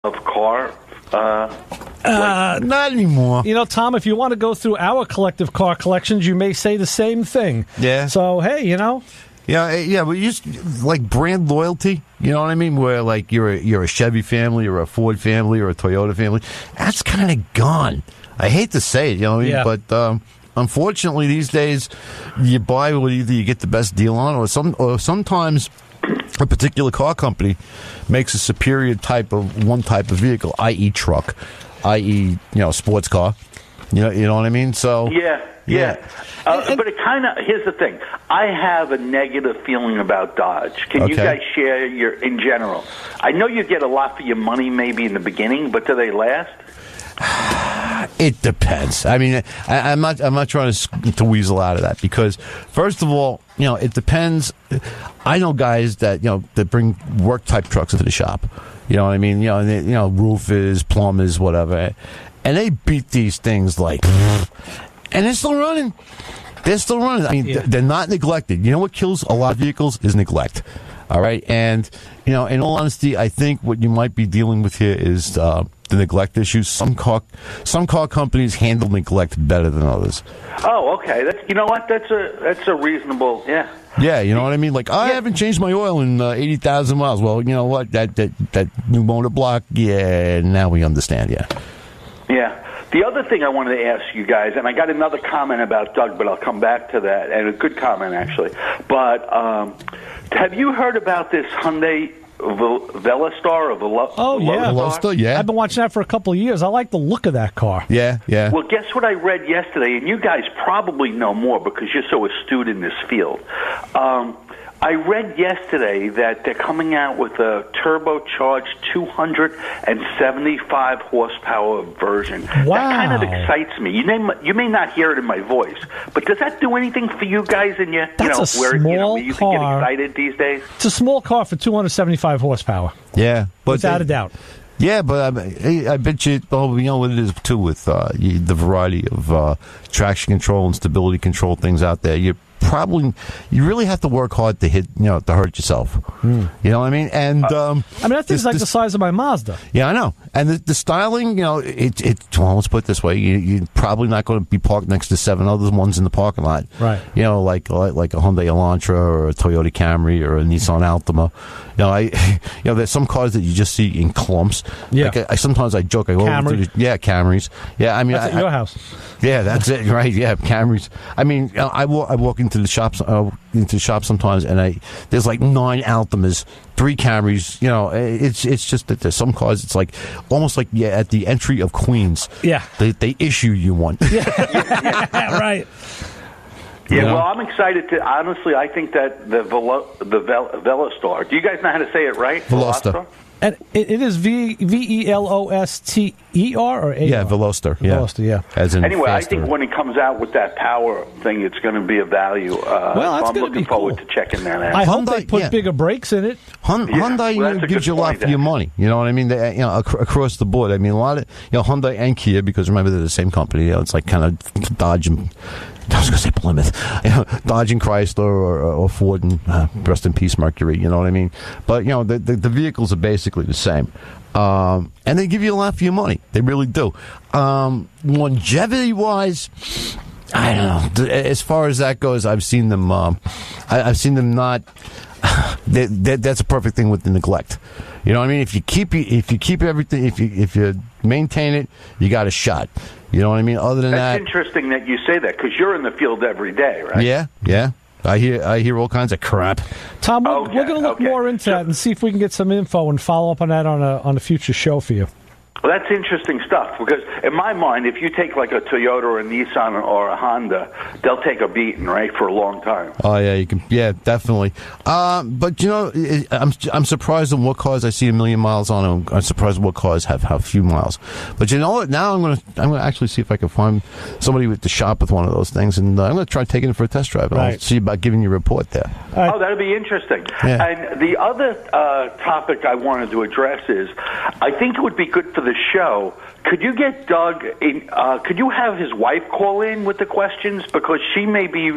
of car? Not anymore. You know, Tom, if you want to go through our collective car collections, you may say the same thing. Yeah. So, hey, you know. Yeah, but you just like brand loyalty, you know what I mean? Where like you're a Chevy family or a Ford family or a Toyota family, that's kind of gone. I hate to say it, you know what I mean? But unfortunately, these days, you buy what either you get the best deal on, or sometimes a particular car company makes a superior type of vehicle, i.e. truck, i.e. Sports car. You know what I mean? So yeah. But it kind of, here's the thing. I have a negative feeling about Dodge. Can you guys share in general? I know you get a lot for your money maybe in the beginning, but do they last? It depends. I mean, I'm not trying to weasel out of that because, first of all, it depends. I know guys that that bring work type trucks into the shop. You know what I mean? Roofers, plumbers, whatever, and they beat these things like, and they're still running. They're still running. I mean, they're not neglected. You know what kills a lot of vehicles is neglect. All right, and in all honesty, I think what you might be dealing with here is the neglect issues. Some car companies handle neglect better than others. Oh, okay. That's a reasonable, yeah. Yeah, you know what I mean? Like, I haven't changed my oil in 80,000 miles. Well, you know what? That new motor block, now we understand, Yeah. The other thing I wanted to ask you guys, and I got another comment about Doug, but I'll come back to that, and a good comment, actually. But have you heard about this Hyundai Veloster or Veloster, yeah. I've been watching that for a couple of years. I like the look of that car. Yeah. Well, guess what I read yesterday, and you guys probably know more because you're so astute in this field. I read yesterday that they're coming out with a turbocharged 275 horsepower version. Wow. That kind of excites me. You may not hear it in my voice, but does that do anything for you guys in your, where you can get excited these days? It's a small car for 275 horsepower. Yeah. Without a doubt. Yeah, but I bet you know what it is, too, with the variety of traction control and stability control things out there. You really have to work hard to hurt yourself. You know what I mean? And that thing's like the size of my Mazda. Yeah, I know. And the styling, well, let's put it this way: you're probably not going to be parked next to 7 other ones in the parking lot, right? Like a Hyundai Elantra or a Toyota Camry or a Nissan Altima. There's some cars that you just see in clumps. Yeah. Like sometimes I joke. I go over to Camrys. Yeah, I mean, that's at your house. Yeah, that's it. Right? Yeah, Camrys. I mean, I walk into the shops sometimes, and there's like 9 Altimas, 3 Camrys. It's just that there's some cars. It's like almost like at the entry of Queens. Yeah, they issue you one. Yeah, right. Yeah, well, I'm excited to. Honestly, I think that the Veloster. Do you guys know how to say it right? Veloster. And it is Veloster or A-R? Yeah, Veloster. Yeah. Veloster, yeah. As in anyway, faster. I think when it comes out with that power thing, it's going to be of value. That's so I'm looking forward to checking that out. I hope they put bigger brakes in it. Hyundai gives you a lot for your money. You know what I mean? Across the board. I mean, a lot of Hyundai and Kia, because remember they're the same company. It's like kind of Dodge and I was going to say Plymouth, Dodge and Chrysler or Ford and rest in peace Mercury. You know what I mean? But the vehicles are basically the same, and they give you a lot for your money. They really do. Longevity wise, I don't know. As far as that goes, I've seen them. I've seen them not. That's a perfect thing with the neglect. You know what I mean? If you keep everything, if you maintain it, you got a shot. You know what I mean? Other than that's interesting that you say that because you're in the field every day, right? Yeah. I hear all kinds of crap. Tom, we're going to look more into that and see if we can get some info and follow up on that on a future show for you. Well, that's interesting stuff because in my mind, if you take like a Toyota or a Nissan or a Honda, they'll take a beating, right, for a long time. Oh yeah, you can. Yeah, definitely. But I'm surprised at what cars I see 1 million miles on them. I'm surprised at what cars have few miles. But you know what? Now I'm gonna actually see if I can find somebody with the shop with one of those things, and I'm gonna try taking it for a test drive. And I'll see about giving you a report there. Oh, that'd be interesting. Yeah. And the other topic I wanted to address is, I think it would be good for the show. Could you get Doug in? Could you have his wife call in with the questions because she may be,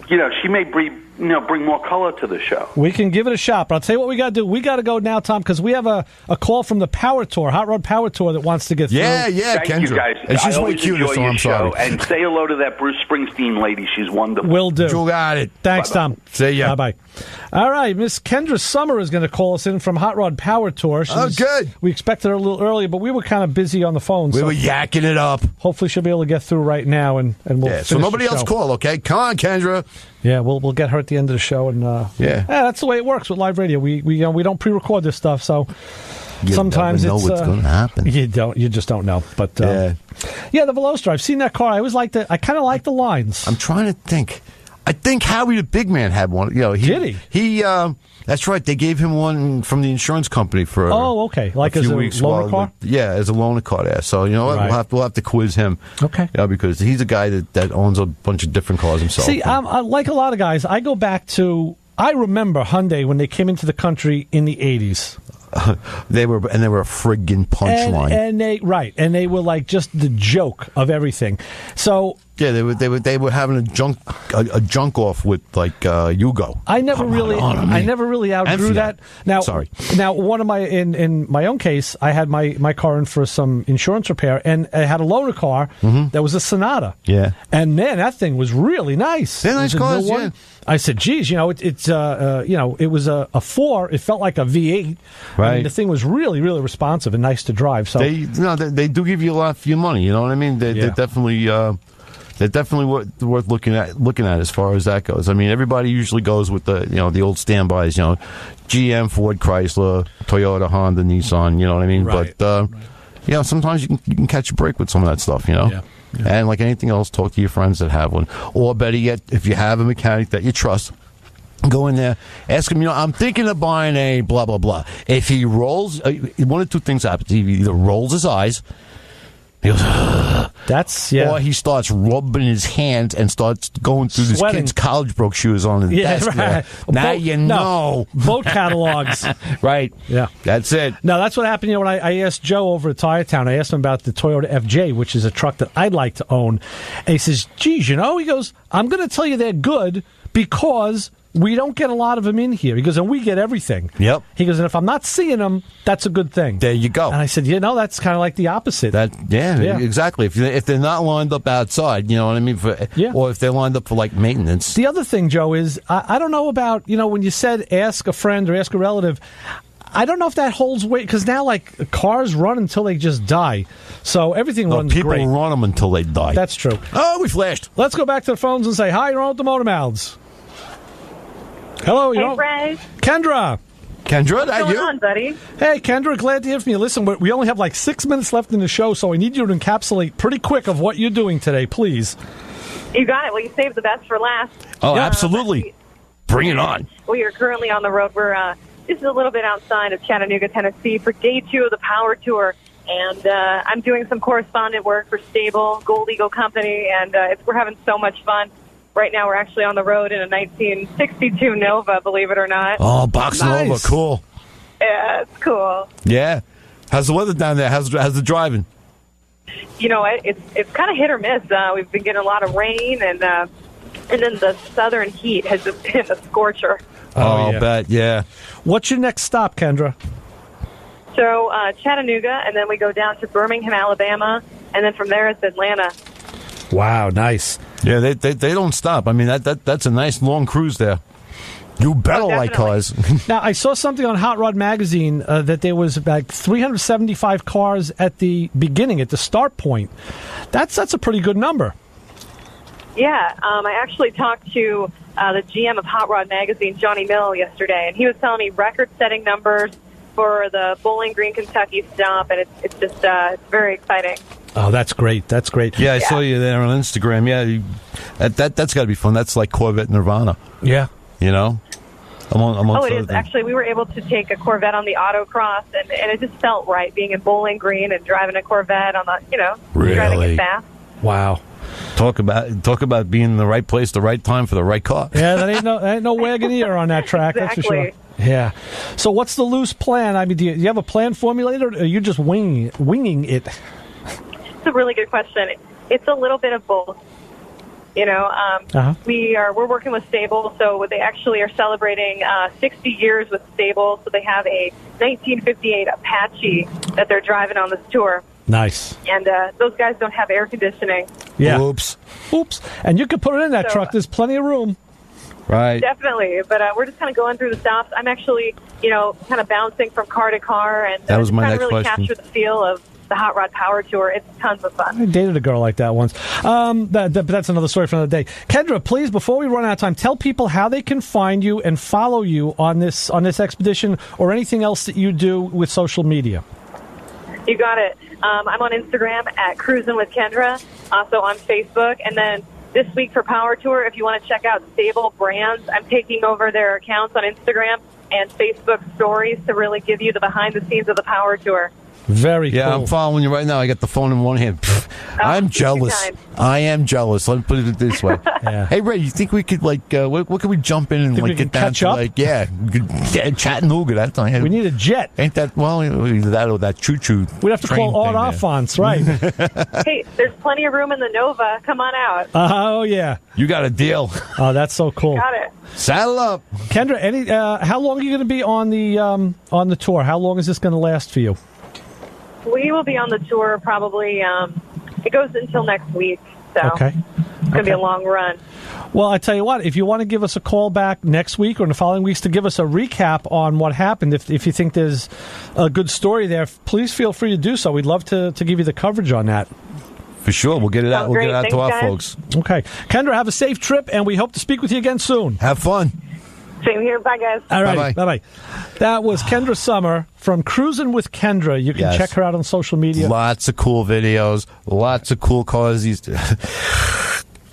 she may be bring more color to the show. We can give it a shot, but I'll tell you what we got to do. We got to go now, Tom, because we have a call from the Power Tour, Hot Rod Power Tour, that wants to get through. Yeah, Thank Kendra. you, guys. And she's way cute, so I'm sorry. And say hello to that Bruce Springsteen lady. She's wonderful. Will do. You got it. Thanks, Bye-bye. Tom. See ya. Bye-bye. All right, Miss Kendra Sommer is going to call us in from Hot Rod Power Tour. Good. We expected her a little earlier, but we were kind of busy on the phone. We were yakking it up. Hopefully she'll be able to get through right now, and we'll finish so nobody the else show. call, okay? Come on, Kendra. Yeah, we'll get her at the end of the show, and that's the way it works with live radio. We don't pre-record this stuff, so sometimes never know what's going to happen. You just don't know. But the Veloster, I've seen that car. I always liked it. I kind of like the lines. I'm trying to think. I think Howie the big man had one. Did he? That's right. They gave him one from the insurance company for okay, like a few as a weeks loaner car. As a loaner car. Yeah. So you know what? Right. We'll have to quiz him. Okay. Because he's a guy that owns a bunch of different cars himself. See, I like a lot of guys. I go back to. I remember Hyundai when they came into the country in the 80s. They were a friggin' punchline. And they were like just the joke of everything. So yeah, they were having a junk off with like Yugo. I never really outgrew that. Now, one of my in my own case, I had my car in for some insurance repair, and I had a loaner car that was a Sonata. Yeah, and man, that thing was really nice. They're nice cars. Yeah. I said, geez, it was a 4. It felt like a V8. Right. I mean, the thing was really, really responsive and nice to drive. So they do give you a lot for your money. You know what I mean? They're definitely worth looking at as far as that goes. I mean, everybody usually goes with the old standbys. GM, Ford, Chrysler, Toyota, Honda, Nissan. You know what I mean? Right. But sometimes you can catch a break with some of that stuff. Yeah. And like anything else, talk to your friends that have one. Or better yet, if you have a mechanic that you trust, go in there, ask him, I'm thinking of buying a blah, blah, blah. If he rolls, one of two things happens. He either rolls his eyes, he goes, or he starts rubbing his hands and starts going through this kid's college broke shoes on his desk. Right. Now know. Boat catalogs. Right. Yeah. That's it. No, that's what happened. When I asked Joe over at Tire Town, I asked him about the Toyota FJ, which is a truck that I'd like to own. And he says, geez, he goes, I'm going to tell you they're good because we don't get a lot of them in here. He goes, and we get everything. Yep. He goes, and if I'm not seeing them, that's a good thing. There you go. And I said, that's kind of like the opposite. Yeah, exactly. If they're not lined up outside, you know what I mean? Or if they're lined up for like maintenance. The other thing, Joe, is I don't know about, when you said ask a friend or ask a relative, I don't know if that holds weight, because now, like, cars run until they just die. So everything runs people great. People run them until they die. That's true. Oh, we flashed. Let's go back to the phones and say, hi, you're on with the Motor Mouths. Hello, Hey, Ray. Kendra. Kendra, what's going on, buddy? Hey, Kendra, glad to hear from you. Listen, we only have like 6 minutes left in the show, so I need you to encapsulate pretty quick of what you're doing today, please. You got it. Well, you saved the best for last. Oh, absolutely. Bring it on. We are currently on the road. We're just a little bit outside of Chattanooga, Tennessee for day 2 of the Power Tour. And I'm doing some correspondent work for Stable, Gold Eagle Company, and we're having so much fun. Right now, we're actually on the road in a 1962 Nova, believe it or not. Oh, box Nova, cool. Yeah, it's cool. Yeah. How's the weather down there? How's the driving? It's kind of hit or miss. We've been getting a lot of rain, and then the southern heat has just been a scorcher. Oh, bet, yeah. What's your next stop, Kendra? So, Chattanooga, and then we go down to Birmingham, Alabama, and then from there it's Atlanta. Wow, nice. Yeah, they don't stop. I mean, that's a nice long cruise there. You better like cars. Now, I saw something on Hot Rod Magazine that there was like 375 cars at the beginning, at the start point. That's a pretty good number. Yeah, I actually talked to the GM of Hot Rod Magazine, Johnny Mill, yesterday, and he was telling me record-setting numbers for the Bowling Green, Kentucky stop, and it's just it's very exciting. Oh, that's great. That's great. Yeah, I saw you there on Instagram. Yeah, that's got to be fun. That's like Corvette Nirvana. Yeah. It is. Actually, we were able to take a Corvette on the autocross, and it just felt right being in Bowling Green and driving a Corvette on the, driving it fast. Wow. Talk about being in the right place, the right time for the right car. Yeah, that ain't no Wagoneer on that track. Exactly. That's for sure. Yeah. So what's the loose plan? I mean, do you have a plan formulated, or are you just winging it? It's a really good question. It's a little bit of both. We're working with Stable, so they actually are celebrating 60 years with Stable. So they have a 1958 Apache that they're driving on this tour. Nice. And those guys don't have air conditioning. Yeah. Oops. And you could put it in that truck. There's plenty of room. Right. Definitely. But we're just kind of going through the stops. I'm actually, kind of bouncing from car to car and that was my next really question. capture the feel of the Hot Rod Power Tour. It's tons of fun. I dated a girl like that once. But that's another story for another day. Kendra, please, before we run out of time, tell people how they can find you and follow you on this expedition or anything else that you do with social media. You got it. I'm on Instagram at Cruisin' with Kendra, also on Facebook, and then this week for Power Tour, if you want to check out Stable Brands, I'm taking over their accounts on Instagram and Facebook stories to really give you the behind the scenes of the Power Tour. Very cool. Yeah, I'm following you right now. I got the phone in one hand. I'm jealous. I am jealous. Let me put it this way. Yeah. Hey, Ray, you think we could, what can we jump in and, get down to, up? Chattanooga? That's not, we need a jet. Ain't that, either that or that choo-choo. We'd have to call Art Alphonse, right? Hey, there's plenty of room in the Nova. Come on out. Oh, yeah. You got a deal. Oh, that's so cool. Got it. Saddle up. Kendra, how long are you going to be on the tour? How long is this going to last for you? We will be on the tour probably, it goes until next week, so okay. It's going to be a long run. Well, I tell you what, if you want to give us a call back next week or in the following weeks to give us a recap on what happened, if you think there's a good story there, please feel free to do so. We'd love to give you the coverage on that. For sure. We'll get it out. We'll get it out to our guys. folks. Okay. Kendra, have a safe trip, and we hope to speak with you again soon. Have fun. Same here. Bye, guys. All right. Bye-bye. That was Kendra Sommer from Cruisin' with Kendra. You can check her out on social media. Lots of cool videos. Lots of cool cars.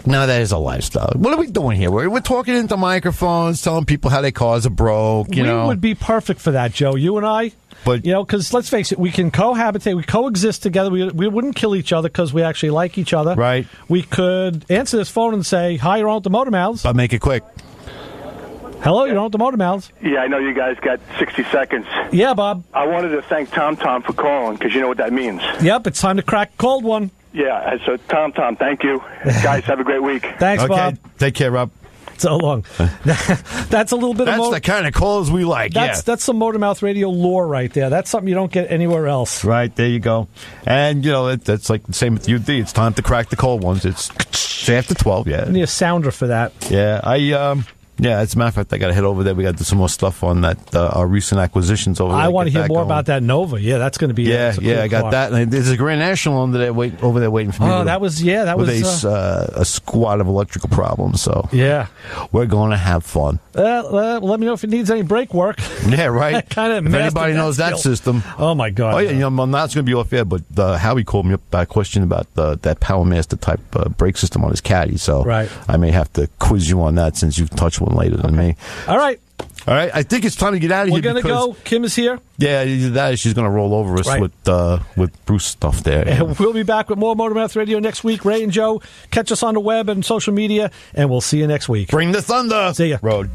Now that is a lifestyle. What are we doing here? We're talking into microphones, telling people how their cars are broke. We would be perfect for that, Joe. You and I. But because let's face it, we can cohabitate, we coexist together. We wouldn't kill each other because we actually like each other. Right. We could answer this phone and say, "Hi, you're on the Motor Mouths." But make it quick. Hello, you're on the Motor Mouths. Yeah, I know you guys got 60 seconds. Yeah, Bob. I wanted to thank Tom for calling, because you know what that means. Yep, it's time to crack a cold one. Yeah, so Tom, thank you. Guys, have a great week. Thanks, Bob. Take care, Rob. So long. That's a little bit That's the kind of calls we like. That's some Motor Mouth Radio lore right there. That's something you don't get anywhere else. Right, there you go. And, that's like the same with UD. It's time to crack the cold ones. It's after 12, yeah. I need a sounder for that. Yeah, as a matter of fact, I got to head over there. We got to do some more stuff on that, our recent acquisitions over there. I want to hear more about that Nova. Yeah, that's going to be cool I got car. that. And there's a Grand National over there waiting for me. That was a squad of electrical problems. So yeah, we're going to have fun. Let me know if it needs any brake work. Yeah, right. If anybody knows that system. Oh my God. Oh yeah, I'm not going to be off air, but Howie called me up about a question about that Power Master type brake system on his Caddy. So right. I may have to quiz you on that since you've touched one later than me. All right. I think it's time to get out of here. We're going to go. Kim is here. Yeah, either that or she's going to roll over us with Bruce stuff there. And we'll be back with more Motor Mouth Radio next week. Ray and Joe, catch us on the web and social media, and we'll see you next week. Bring the thunder. See ya. Road.